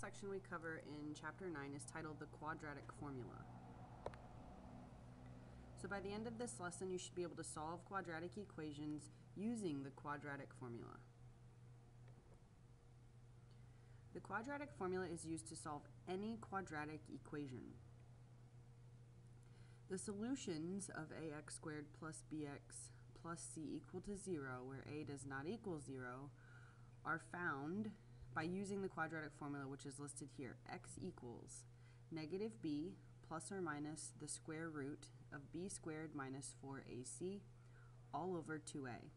section we cover in Chapter 9 is titled the Quadratic Formula. So by the end of this lesson, you should be able to solve quadratic equations using the quadratic formula. The quadratic formula is used to solve any quadratic equation. The solutions of ax squared plus bx plus c equal to 0, where a does not equal 0, are found by using the quadratic formula, which is listed here. X equals negative b plus or minus the square root of b squared minus 4ac all over 2a.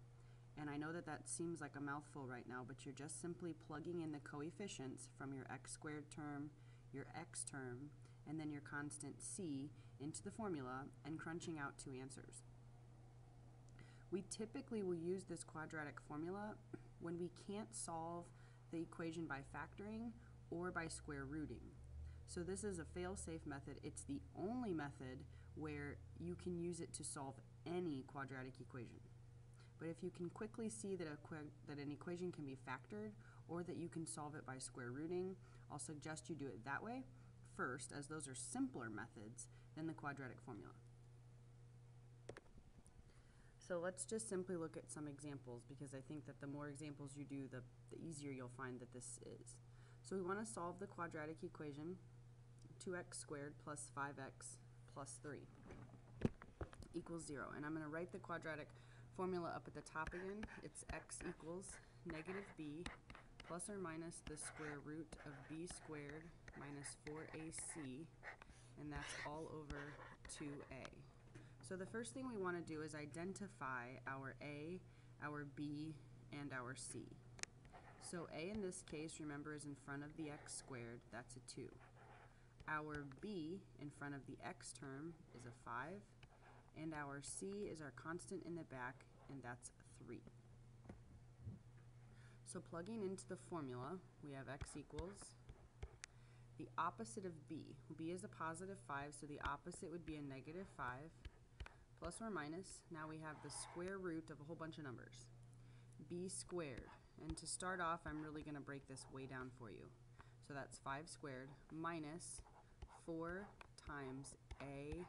And I know that that seems like a mouthful right now, but you're just simply plugging in the coefficients from your x squared term, your x term, and then your constant c into the formula and crunching out two answers. We typically will use this quadratic formula when we can't solve the equation by factoring or by square rooting. So this is a fail-safe method. It's the only method where you can use it to solve any quadratic equation. But if you can quickly see that an equation can be factored or that you can solve it by square rooting, I'll suggest you do it that way first, as those are simpler methods than the quadratic formula. So let's just simply look at some examples, because I think that the more examples you do, the easier you'll find that this is. So we want to solve the quadratic equation 2x squared plus 5x plus 3 equals 0. And I'm going to write the quadratic formula up at the top again. It's x equals negative b plus or minus the square root of b squared minus 4ac, and that's all over 2a. So the first thing we want to do is identify our a, our b, and our c. So a in this case, remember, is in front of the x squared. That's a 2. Our b in front of the x term is a 5. And our c is our constant in the back, and that's 3. So plugging into the formula, we have x equals the opposite of b. b is a positive 5, so the opposite would be a negative 5, plus or minus. Now we have the square root of a whole bunch of numbers, b squared. And to start off, I'm really going to break this way down for you. So that's 5 squared minus 4 times a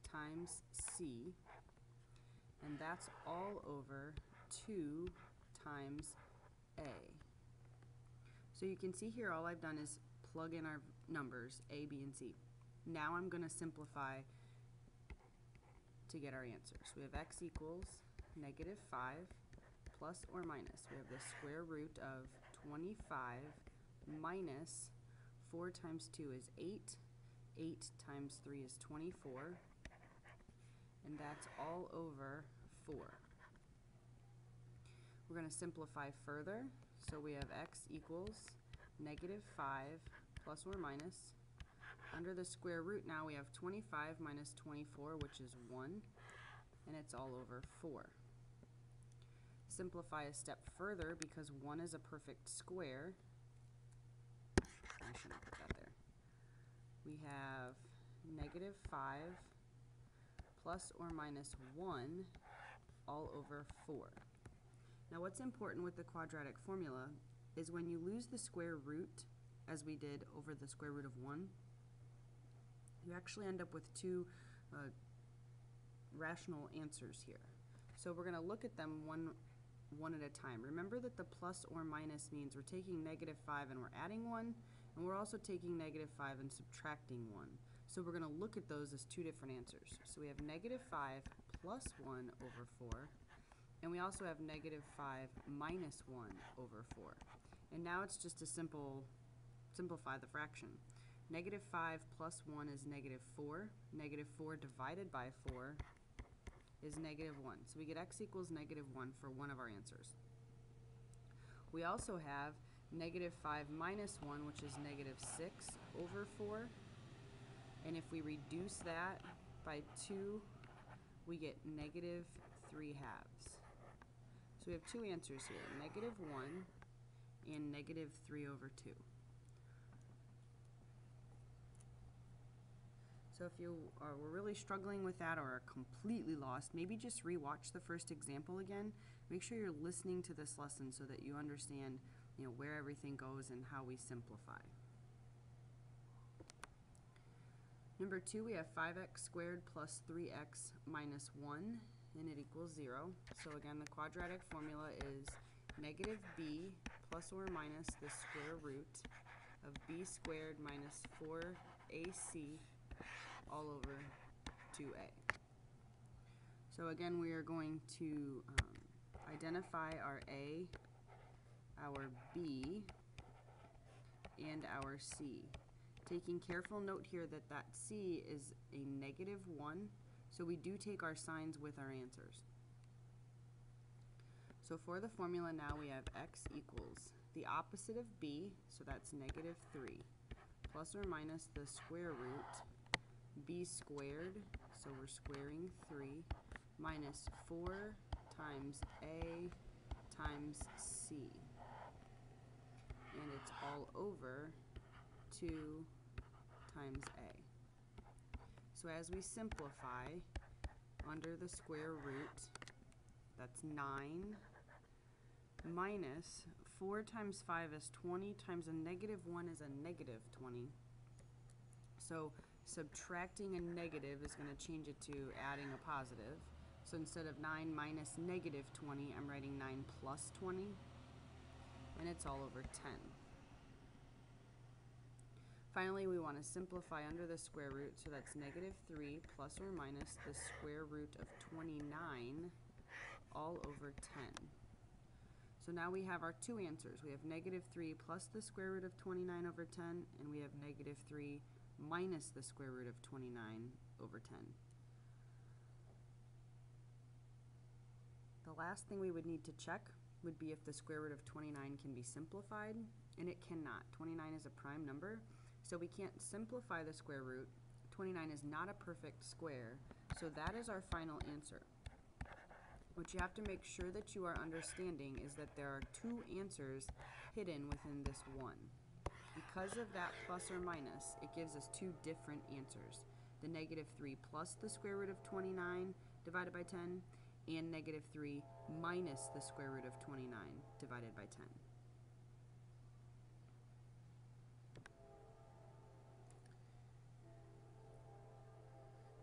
times c, and that's all over 2 times a. So you can see here all I've done is plug in our numbers a, b, and c. Now I'm going to simplify to get our answers. We have x equals negative 5 plus or minus. We have the square root of 25 minus 4 times 2 is 8. 8 times 3 is 24. And that's all over 4. We're going to simplify further. So we have x equals negative 5 plus or minus. Under the square root now we have 25 minus 24, which is 1, and it's all over 4. Simplify a step further, because 1 is a perfect square. I shouldn't put that there. We have negative 5 plus or minus 1 all over 4. Now what's important with the quadratic formula is when you lose the square root, as we did over the square root of 1, you actually end up with two rational answers here. So we're going to look at them one at a time. Remember that the plus or minus means we're taking negative 5 and we're adding 1, and we're also taking negative 5 and subtracting 1. So we're going to look at those as two different answers. So we have negative 5 plus 1 over 4, and we also have negative 5 minus 1 over 4. And now it's just to simplify the fraction. Negative 5 plus 1 is negative 4. Negative 4 divided by 4 is negative 1. So we get x equals negative 1 for one of our answers. We also have negative 5 minus 1, which is negative 6 over 4. And if we reduce that by 2, we get negative 3/2. So we have two answers here, negative 1 and negative 3 over 2. So if you were really struggling with that or are completely lost, maybe just rewatch the first example again. Make sure you're listening to this lesson so that you understand, where everything goes and how we simplify. Number 2, we have 5x squared plus 3x minus 1, and it equals 0. So again, the quadratic formula is negative b plus or minus the square root of b squared minus 4ac all over 2a. So again, we are going to identify our a, our b, and our c. Taking careful note here that that c is a negative 1, so we do take our signs with our answers. So for the formula now we have x equals the opposite of b, so that's negative 3, plus or minus the square root b squared, so we're squaring 3, minus 4 times a times c. And it's all over 2 times a. So as we simplify, under the square root, that's 9, minus 4 times 5 is 20, times a negative 1 is a negative 20. So subtracting a negative is going to change it to adding a positive. So instead of 9 minus negative 20, I'm writing 9 plus 20, and it's all over 10. Finally, we want to simplify under the square root, so that's negative 3 plus or minus the square root of 29 all over 10. So now we have our two answers. We have negative 3 plus the square root of 29 over 10, and we have negative 3 minus the square root of 29 over 10. The last thing we would need to check would be if the square root of 29 can be simplified, and it cannot. 29 is a prime number, so we can't simplify the square root. 29 is not a perfect square, so that is our final answer. What you have to make sure that you are understanding is that there are two answers hidden within this one. Because of that plus or minus, it gives us two different answers. The negative 3 plus the square root of 29 divided by 10, and negative 3 minus the square root of 29 divided by 10.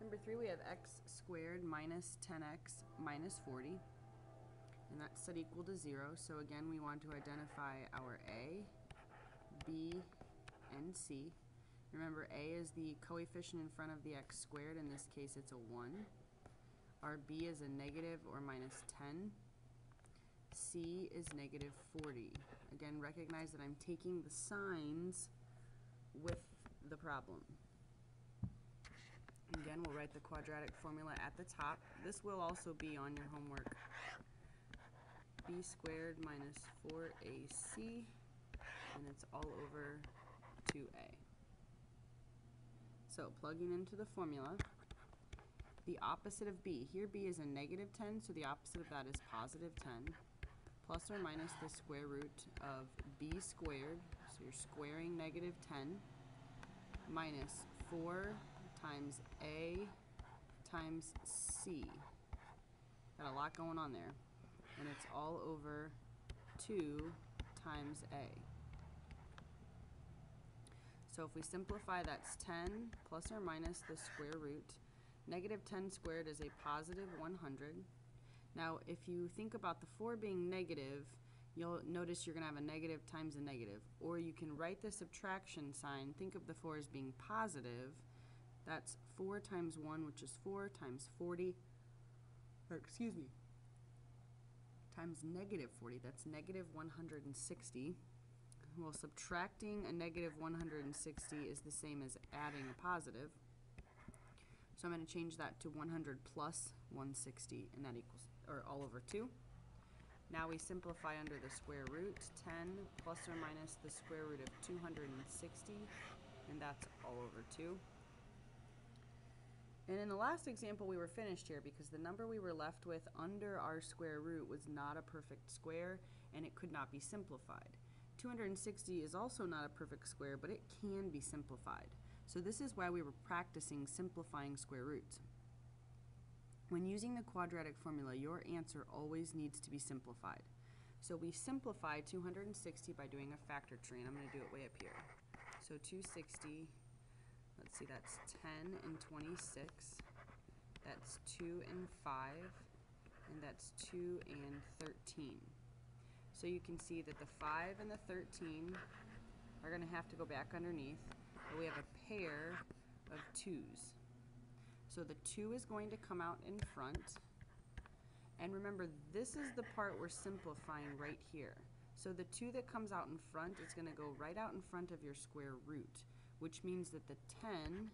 Number 3, we have x squared minus 10x minus 40, and that's set equal to 0. So again, we want to identify our a, b, and c. Remember, a is the coefficient in front of the x squared. In this case, it's a 1. Our b is a negative or minus 10. C is negative 40. Again, recognize that I'm taking the signs with the problem. Again, we'll write the quadratic formula at the top. This will also be on your homework. B squared minus 4ac, and it's all over 2a. So plugging into the formula, the opposite of b. Here b is a negative 10, so the opposite of that is positive 10, plus or minus the square root of b squared, so you're squaring negative 10, minus 4 times a times c. Got a lot going on there. And it's all over 2 times a. So if we simplify, that's 10 plus or minus the square root. Negative 10 squared is a positive 100. Now, if you think about the 4 being negative, you'll notice you're going to have a negative times a negative. Or you can write the subtraction sign. Think of the 4 as being positive. That's 4 times 1, which is 4, times 40, or excuse me, times negative 40. That's negative 160. Well, subtracting a negative 160 is the same as adding a positive. So I'm going to change that to 100 plus 160, and that equals, or all over 2. Now we simplify under the square root. 10 plus or minus the square root of 260, and that's all over 2. And in the last example, we were finished here because the number we were left with under our square root was not a perfect square, and it could not be simplified. 260 is also not a perfect square, but it can be simplified. So this is why we were practicing simplifying square roots. When using the quadratic formula, your answer always needs to be simplified. So we simplify 260 by doing a factor tree, and I'm going to do it way up here. So 260 let's see, that's 10 and 26. That's 2 and 5. And that's 2 and 13. So you can see that the 5 and the 13 are going to have to go back underneath, but we have a pair of 2's. So the 2 is going to come out in front. And remember, this is the part we're simplifying right here. So the 2 that comes out in front is going to go right out in front of your square root, which means that the 10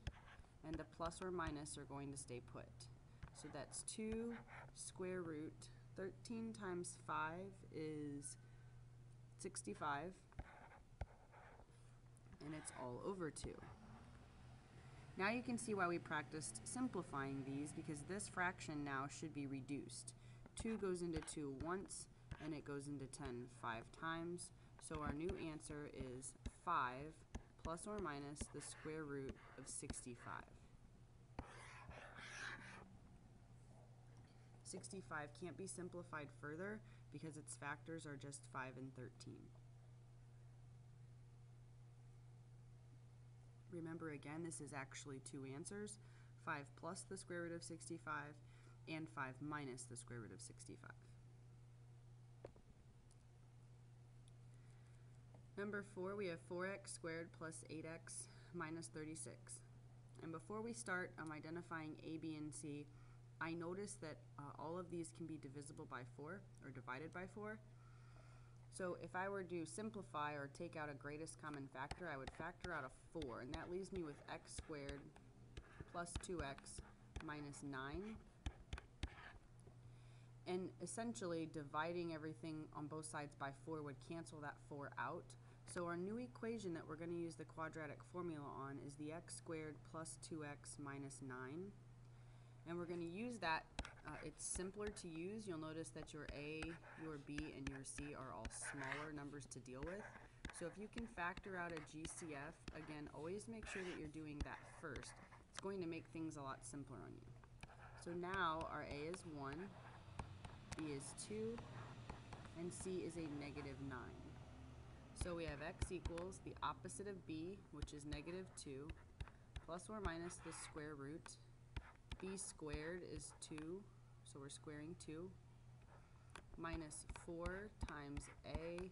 and the plus or minus are going to stay put. So that's 2 square root. 13 times 5 is 65. And it's all over 2. Now you can see why we practiced simplifying these, because this fraction now should be reduced. 2 goes into 2 once, and it goes into 10 5 times. So our new answer is 5 plus or minus the square root of 65. 65 can't be simplified further because its factors are just 5 and 13. Remember again, this is actually two answers, 5 plus the square root of 65 and 5 minus the square root of 65. Number 4, we have 4x squared plus 8x minus 36. And before we start identifying a, b, and c, I noticed that all of these can be divisible by 4 or divided by 4. So if I were to simplify or take out a greatest common factor, I would factor out a 4, and that leaves me with x squared plus 2x minus 9. And essentially dividing everything on both sides by 4 would cancel that 4 out. So our new equation that we're going to use the quadratic formula on is the x squared plus 2x minus 9. And we're going to use that. It's simpler to use. You'll notice that your a, your b, and your c are all smaller numbers to deal with. So if you can factor out a GCF, again, always make sure that you're doing that first. It's going to make things a lot simpler on you. So now our a is 1, b is 2, and c is a negative 9. So we have x equals the opposite of b, which is negative 2, plus or minus the square root. B squared is 2, so we're squaring 2, minus 4 times a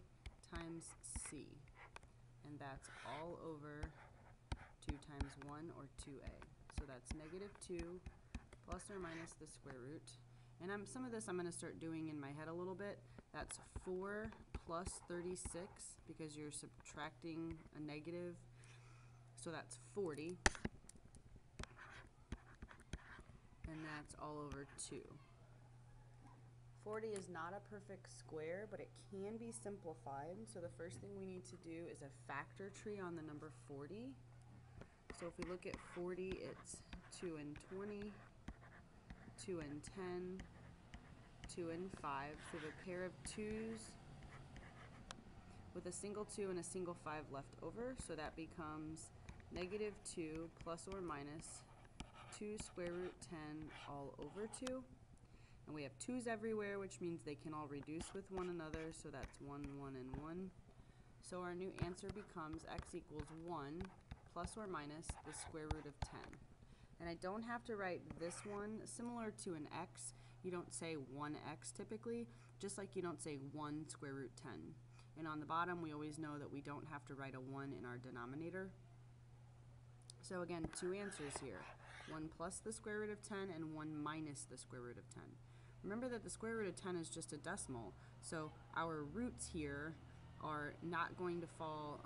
times c. And that's all over 2 times 1, or 2a. So that's negative 2 plus or minus the square root. And some of this I'm going to start doing in my head a little bit. That's 4 plus 36, because you're subtracting a negative, so that's 40. And that's all over 2. 40 is not a perfect square, but it can be simplified. So the first thing we need to do is a factor tree on the number 40. So if we look at 40, it's 2 and 20, 2 and 10, 2 and 5. So we have a pair of 2's with a single 2 and a single 5 left over. So that becomes negative 2 plus or minus 2 square root 10 all over 2. And we have 2's everywhere, which means they can all reduce with one another, so that's 1, 1, and 1. So our new answer becomes x equals 1 plus or minus the square root of 10. And I don't have to write this one. Similar to an x, you don't say 1x typically, just like you don't say 1 square root 10. And on the bottom, we always know that we don't have to write a 1 in our denominator. So again, two answers here. 1 plus the square root of 10 and 1 minus the square root of 10. Remember that the square root of 10 is just a decimal, so our roots here are not going to fall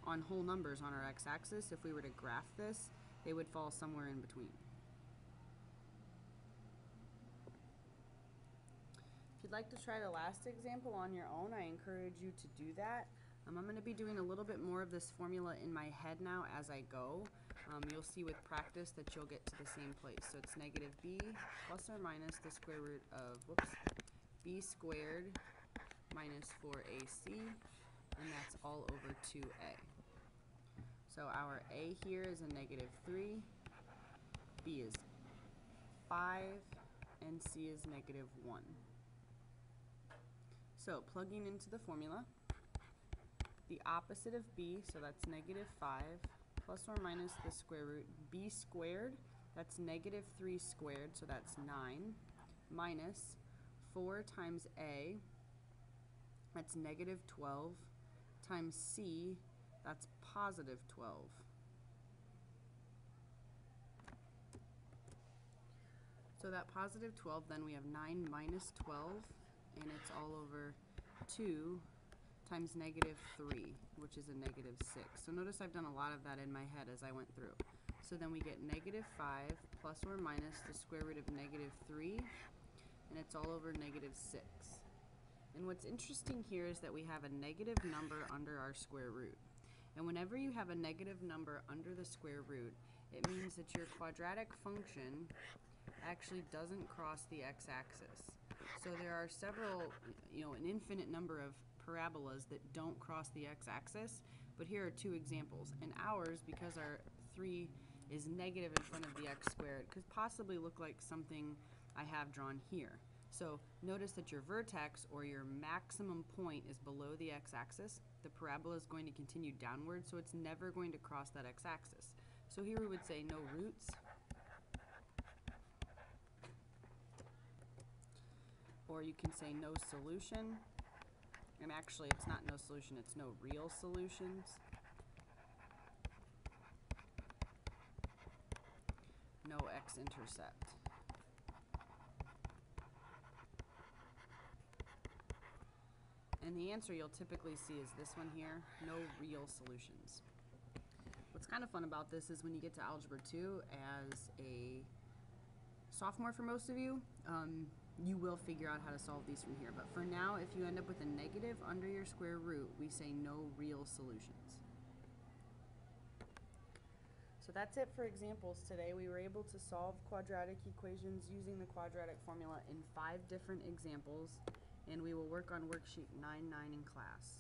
on whole numbers on our x-axis. If we were to graph this, they would fall somewhere in between. If you'd like to try the last example on your own, I encourage you to do that. I'm going to be doing a little bit more of this formula in my head now as I go. You'll see with practice that you'll get to the same place. So it's negative b plus or minus the square root of, b squared minus 4ac, and that's all over 2a. So our a here is a negative 3, b is 5, and c is negative 1. So plugging into the formula, the opposite of b, so that's negative 5, plus or minus the square root. B squared, that's negative 3 squared, so that's 9, minus 4 times A, that's negative 12, times C, that's positive 12. So that positive 12, then we have 9 minus 12, and it's all over 2 times negative 3, which is a negative 6. So notice I've done a lot of that in my head as I went through. So then we get negative 5 plus or minus the square root of negative 3, and it's all over negative 6. And what's interesting here is that we have a negative number under our square root. And whenever you have a negative number under the square root, it means that your quadratic function actually doesn't cross the x-axis. So there are several, an infinite number of parabolas that don't cross the x-axis, but here are two examples. And ours, because our 3 is negative in front of the x squared, could possibly look like something I have drawn here. So notice that your vertex, or your maximum point, is below the x-axis. The parabola is going to continue downward, so it's never going to cross that x-axis. So here we would say no roots, or you can say no solution. And actually, it's not no solution, it's no real solutions. No x-intercept. And the answer you'll typically see is this one here, no real solutions. What's kind of fun about this is when you get to Algebra 2 as a sophomore for most of you, you will figure out how to solve these from here. But for now, if you end up with a negative under your square root, we say no real solutions. So that's it for examples today. We were able to solve quadratic equations using the quadratic formula in 5 different examples, and we will work on worksheet 9-9 in class.